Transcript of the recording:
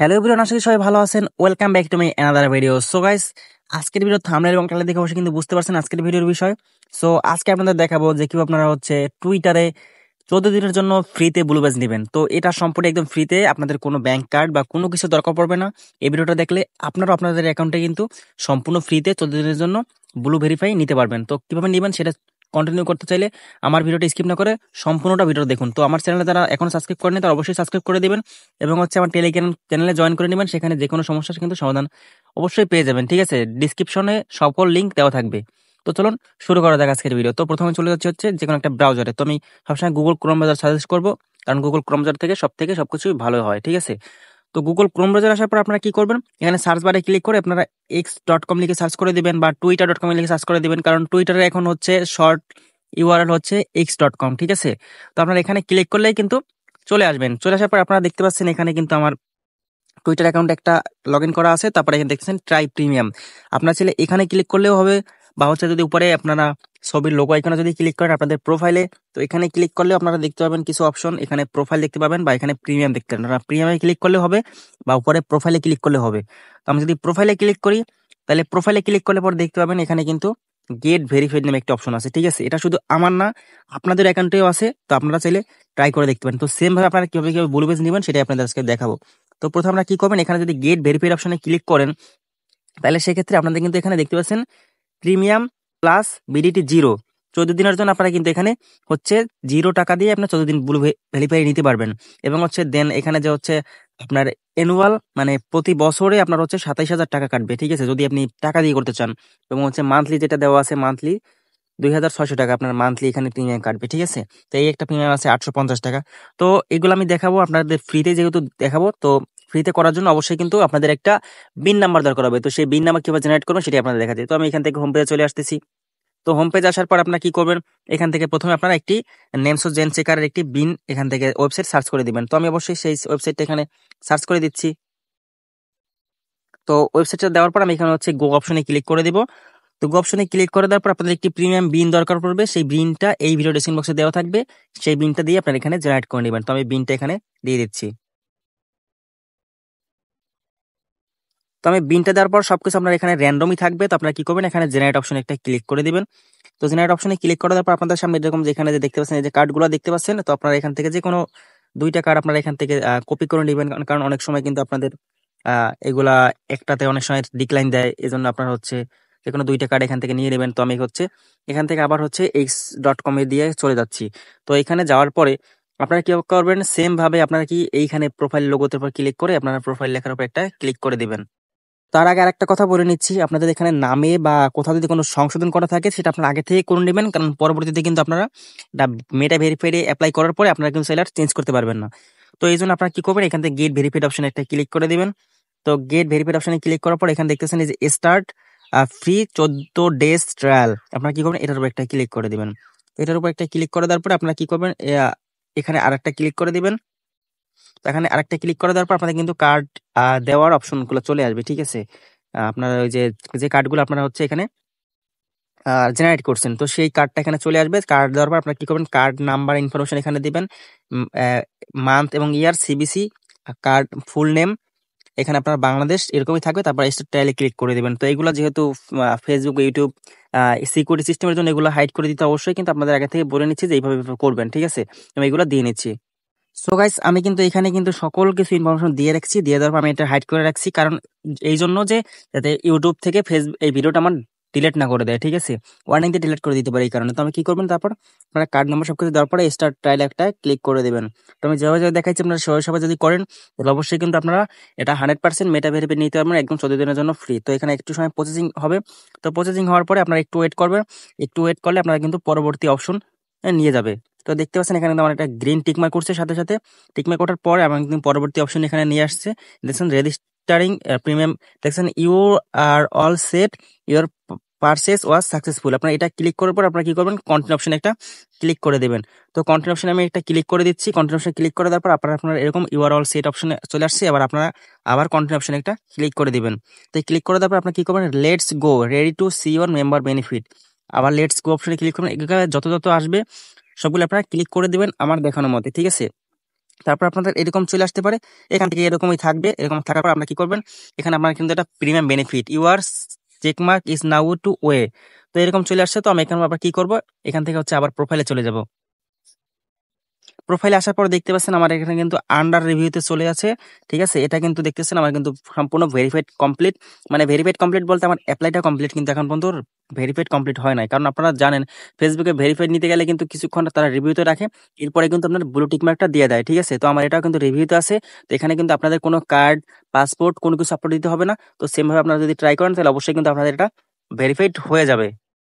Hello everyone, আশা করি সবাই ভালো আছেন। Welcome back to my another video. So guys, আজকের ভিডিও থাম্বনেল এবং টাইটেল দেখে অবশ্যই কিন্তু বুঝতে পারছেন আজকের ভিডিওর বিষয়। সো আজকে আপনাদের দেখাবো যে কিভাবে আপনারা টুইটারে 14 দিনের জন্য ফ্রিতে ব্লু ব্যাজ নেবেন। তো এটা সম্পূর্ণ একদম ফ্রিতে, আপনাদের কোনো ব্যাংক কার্ড বা কোনো কিছু দরকার পড়বে না। এই ভিডিওটা দেখলে আপনারা আপনাদের অ্যাকাউন্টে কিন্তু সম্পূর্ণ ফ্রিতে 14 দিনের জন্য ব্লু ভেরিফাই নিতে পারবেন। তো কিভাবে নেবেন সেটা কন্টিনিউ করতে চাইলে আমার ভিডিওটা স্কিপ না করে সম্পূর্ণটা ভিডিও দেখুন। তো আমার চ্যানেলে যারা এখন সাবস্ক্রাইব করেনি তারা অবশ্যই সাবস্ক্রাইব করে দিবেন এবং আমার টেলিগ্রাম চ্যানেলে জয়েন করে নেবেন। সেখানে যে কোনো সমস্যার কিন্তু সমাধান অবশ্যই পেয়ে যাবেন। ঠিক আছে, ডিসক্রিপশনে সকল লিঙ্ক দেওয়া থাকবে। তো চলুন শুরু করা যাক আজকের ভিডিও। তো প্রথমে চলে যাচ্ছে যে কোনো একটা ব্রাউজারে। তো আমি সবসময় গুগল ক্রোম ব্রাউজার সাজেস্ট করবো, কারণ গুগল ক্রোম ব্রাউজার থেকে সবকিছুই ভালো হয়। ঠিক আছে, তো গুগল ক্রোম ব্রাউজার আসার পর আপনারা কি করবেন, এখানে সার্চ বারে ক্লিক করে আপনারা x.com লিখে সার্চ করে দিবেন বা twitter.com লিখে সার্চ করে দিবেন, কারণ টুইটারে এখন শর্ট ইউআরএল x.com। ঠিক আছে, তো আপনারা এখানে ক্লিক করলেই কিন্তু চলে আসবেন। চলে আসার পর আপনারা দেখতে পাচ্ছেন এখানে কিন্তু আমার টুইটার অ্যাকাউন্টে একটা লগ ইন করা আছে। তারপরে এখানে দেখছেন ট্রাই প্রিমিয়াম। আপনার ছেলে এখানে ক্লিক করলেও হবে, বা যদি উপরে আপনারা ছবির লোগো আইকনে যদি ক্লিক করেন আপনাদের প্রোফাইলে, তো এখানে ক্লিক করলেও আপনারা দেখতে পাবেন কিছু অপশন। এখানে প্রোফাইল দেখতে পাবেন বা এখানে প্রিমিয়াম দেখতে পাবেন। আপনারা প্রিমিয়ামে ক্লিক করলে হবে বা উপরে প্রোফাইলে ক্লিক করলে হবে। তো আমি যদি প্রোফাইলে ক্লিক করি, তাহলে প্রোফাইলে ক্লিক করলে পরে দেখতে পাবেন এখানে কিন্তু গেট ভেরিফাইড নামে একটা অপশন আছে। ঠিক আছে, এটা শুধু আমার না, আপনাদের অ্যাকাউন্টেও আছে। তো আপনারা চাইলে ট্রাই করে দেখতে পারেন। তো সেম ভাবে আপনারা কিভাবে ব্লু বেজ নেবেন সেটাই আপনাদের আজকে দেখাবো। তো প্রথমে আপনারা কি করবেন, এখানে যদি গেট ভেরিফাইড অপশনে ক্লিক করেন, তাহলে সেক্ষেত্রে আপনাদের কিন্তু এখানে দেখতে পাচ্ছেন প্রিমিয়াম প্লাস বিডিটি 0 14 দিনের জন্য আপনারা কিন্তু এখানে 0 টাকা দিয়ে আপনার 14 দিন ব্লু ভেরিফাই নিতে পারবেন। এবং দেন এখানে যে আপনার অ্যানুয়াল মানে প্রতি বছরে আপনার 27,000 টাকা কাটবে। ঠিক আছে, যদি আপনি টাকা দিয়ে করতে চান। এবং মান্থলি যেটা দেওয়া আছে, মান্থলি 2,600 টাকা আপনার মান্থলি এখানে প্রিমিয়াম কাটবে। ঠিক আছে, তো এই একটা প্রিমিয়াম আছে 850 টাকা। তো এগুলো আমি দেখাবো আপনাদের ফ্রিতে, যেহেতু দেখাবো তো ফ্রিতে করার জন্য অবশ্যই কিন্তু আপনাদের একটা বিন নাম্বার দরকার হবে। তো সেই বিন নাম্বার কিভাবে জেনারেট করবেন সেটা আপনাদের দেখাচ্ছি। তো আমি এখান থেকে হোম পেজে চলে আসতেছি। তো হোম পেজ আসার পর আপনারা কি করবেন, এখান থেকে প্রথমে আপনারা একটি নেমসো জেন চেকারের একটি বিন এখান থেকে ওয়েবসাইট সার্চ করে দিবেন। তো আমি অবশ্যই সেই ওয়েবসাইটটা এখানে সার্চ করে দিচ্ছি। তো ওয়েবসাইটটা দেওয়ার পর আমি এখানে গো অপশনে ক্লিক করে দিব। তো গো অপশনে ক্লিক করে দেওয়ার পর আপনাদের একটি প্রিমিয়াম বিন দরকার পড়বে। সেই বিনটা এই ভিডিও ডেসক্রিপশন বক্সে দেওয়া থাকবে। সেই বিনটা দিয়ে আপনারা এখানে জেনারেট করে নেবেন। তো আমি বিনটা এখানে দিয়ে দিচ্ছি। তো আমি বিনটা দেওয়ার পর সবকিছু আপনার এখানে র্যান্ডমই থাকবে। তো আপনারা কি করবেন, এখানে জেনারেট অপশনে একটা ক্লিক করে দিবেন। তো জেনারেট অপশনে ক্লিক করে দেওয়ার পর আপনাদের সামনে এরকম যেখানে যে দেখতে পাচ্ছেন এই যে কার্ডগুলো দেখতে পাচ্ছেন, তো আপনারা এখান থেকে যে কোনো 2টা কার্ড আপনারা এখান থেকে কপি করে নেবেন। কারণ অনেক সময় কিন্তু আপনাদের এগুলা একটাতে অনেক সময় ডিক্লাইন দেয়, এজন্য আপনার যে কোনো 2টা কার্ড এখান থেকে নিয়ে নেবেন। তো আমি এখান থেকে আবার x.com এ দিয়ে চলে যাচ্ছি। তো এখানে যাওয়ার পরে আপনারা কি করবেন, সেম ভাবে আপনারা এইখানে প্রোফাইল লোগোতে উপর ক্লিক করে আপনারা প্রোফাইল লেখার উপর একটা ক্লিক করে দিবেন। তার আগে আরেকটা কথা বলে নিচ্ছি, আপনাদের এখানে নামে বা কোথাও যদি কোনো সংশোধন করা থাকে সেটা আপনারা আগে থেকে করে নেবেন, কারণ পরবর্তীতে কিন্তু আপনারা মেটা ভেরিফাইড অ্যাপ্লাই করার পরে আপনারা কিন্তু সেলার চেঞ্জ করতে পারবেন না। তো এই জন্য আপনারা কি করবেন, এখান থেকে গেট ভেরিফাইড অপশনে একটা ক্লিক করে দিবেন। তো গেট ভেরিফাইড অপশনে ক্লিক করার পর এখানে দেখতেছেন এই যে স্টার্ট ফ্রি 14 ডেজ ট্রায়াল, আপনারা কি করবেন এটার উপর একটা ক্লিক করে দিবেন। এটার উপর একটা ক্লিক করে দেওয়ার পরে আপনারা কি করবেন, এখানে আরেকটা ক্লিক করে দিবেন। তো এখানে আরেকটা ক্লিক করে দেওয়ার পর আপনাদের কিন্তু কার্ড দেওয়ার অপশনগুলো চলে আসবে। ঠিক আছে, আপনার ওই যে যে কার্ডগুলো আপনারা এখানে জেনারেট করছেন, তো সেই কার্ডটা এখানে চলে আসবে। কার্ড দেওয়ার পর আপনারা কি করবেন, কার্ড নাম্বার ইনফরমেশন এখানে দিবেন, মান্থ এবং ইয়ার, সিবিসি, কার্ড ফুল নেম, এখানে আপনার বাংলাদেশ এরকমই থাকবে। তারপর স্টাইলে ক্লিক করে দিবেন। তো এগুলো যেহেতু ফেসবুক, ইউটিউব সিকিউরিটি সিস্টেমের জন্য এগুলো হাইড করে দিতে অবশ্যই কিন্তু আপনাদের আগে থেকে বলে নিচ্ছি যে এইভাবে করবেন। ঠিক আছে, আমি এগুলো দিয়ে নিচ্ছি। সো গাইস, আমি কিন্তু এখানে কিন্তু সকল কিছু ইনফরমেশন দিয়ে রাখছি। দিয়ে দেওয়ার পর আমি এটা হাইড করে রাখছি, কারণ এই জন্য যে যাতে ইউটিউব থেকে ফেসবুক এই ভিডিওটা আমার ডিলিট না করে দেয়। ঠিক আছে, ওয়ার্নিং দিয়ে ডিলিট করে দিতে পারে এই কারণে। তো আমি কি করবেন, তারপর আপনারা কার্ড নাম্বার সবকিছু দেওয়ার পরে স্টার্ট ট্রায়াল একটা ক্লিক করে দেবেন। তো আমি যেভাবে দেখাচ্ছি আপনারা সবাই যদি করেন তাহলে অবশ্যই কিন্তু আপনারা এটা 100% মেটা ভেরিফাই নিতে পারবেন একদম 14 দিনের জন্য ফ্রি। তো এখানে একটু সময় প্রসেসিং হবে। তো প্রসেসিং হওয়ার পরে আপনারা একটু ওয়েট করবেন। একটু ওয়েট করলে আপনারা কিন্তু পরবর্তী অপশন নিয়ে যাবে। তো দেখতে পাচ্ছেন এখানে কিন্তু আমার একটা গ্রিন টিকমার্ক করছে, সাথে সাথে টিকমার্ক করার পরে আমার কিন্তু পরবর্তী অপশন এখানে নিয়ে আসছে। দেখছেন রেজিস্টারিং প্রিমিয়াম, দেখছেন you are all set, your purchase was successful. আপনারা এটা ক্লিক করার পর আপনারা কি করবেন, কন্টিনিউ অপশন একটা ক্লিক করে দেবেন। তো কন্টিনিউ অপশনে আমি একটা ক্লিক করে দিচ্ছি। কন্টিনিউ অপশনে ক্লিক করে দেওয়ার পর আপনারা এরকম ইউ আর অল সেট অপশনে চলে আসছে। এবার আপনারা আবার কন্টিনিউ অপশনে একটা ক্লিক করে দিবেন। তো ক্লিক করে দেওয়ার পর আপনারা কি করবেন, let's go ready to see your member benefit, আবার লেটস গো অপশনে ক্লিক করবেন। এগুলো যত আসবে সবগুলো আপনারা ক্লিক করে দিবেন আমার দেখানোর মতে। ঠিক আছে, তারপর আপনাদের এরকম চলে আসতে পারে, এখান থেকে এরকমই থাকবে। এরকম থাকার পর আপনারা কি করবেন, এখানে আপনার কিন্তু একটা premium benefit your checkmark is now to way. তো এরকম চলে আসছে। তো আমি এখানে আবার কি করব, এখান থেকে হচ্ছে আবার প্রোফাইলে চলে যাব। প্রোফাইলে আসার পর দেখতে পাচ্ছেন আমার এখানে কিন্তু আন্ডার রিভিউতে চলে আছে। ঠিক আছে, এটা কিন্তু দেখতেছেন আমার কিন্তু সম্পূর্ণ ভেরিফাইড কমপ্লিট। মানে ভেরিফাইড কমপ্লিট বলতে আমার অ্যাপ্লাইটা কমপ্লিট, কিন্তু এখন পর্যন্ত ভেরিফাইড কমপ্লিট হয় নাই। কারণ আপনারা জানেন ফেসবুকে ভেরিফাইড নিতে গেলে কিন্তু কিছুক্ষণ তারা রিভিউতে রাখে, এরপরে কিন্তু আপনার ব্লু টিক মার্কটা দিয়ে দেয়। ঠিক আছে, তো আমার এটাও কিন্তু রিভিউতে আছে। তো এখানে কিন্তু আপনাদের কোনো কার্ড, পাসপোর্ট কোনো কিছু আপলোড দিতে হবে না। তো সেমভাবে আপনারা যদি ট্রাই করেন তাহলে অবশ্যই কিন্তু আপনাদের এটা ভেরিফাইড হয়ে যাবে।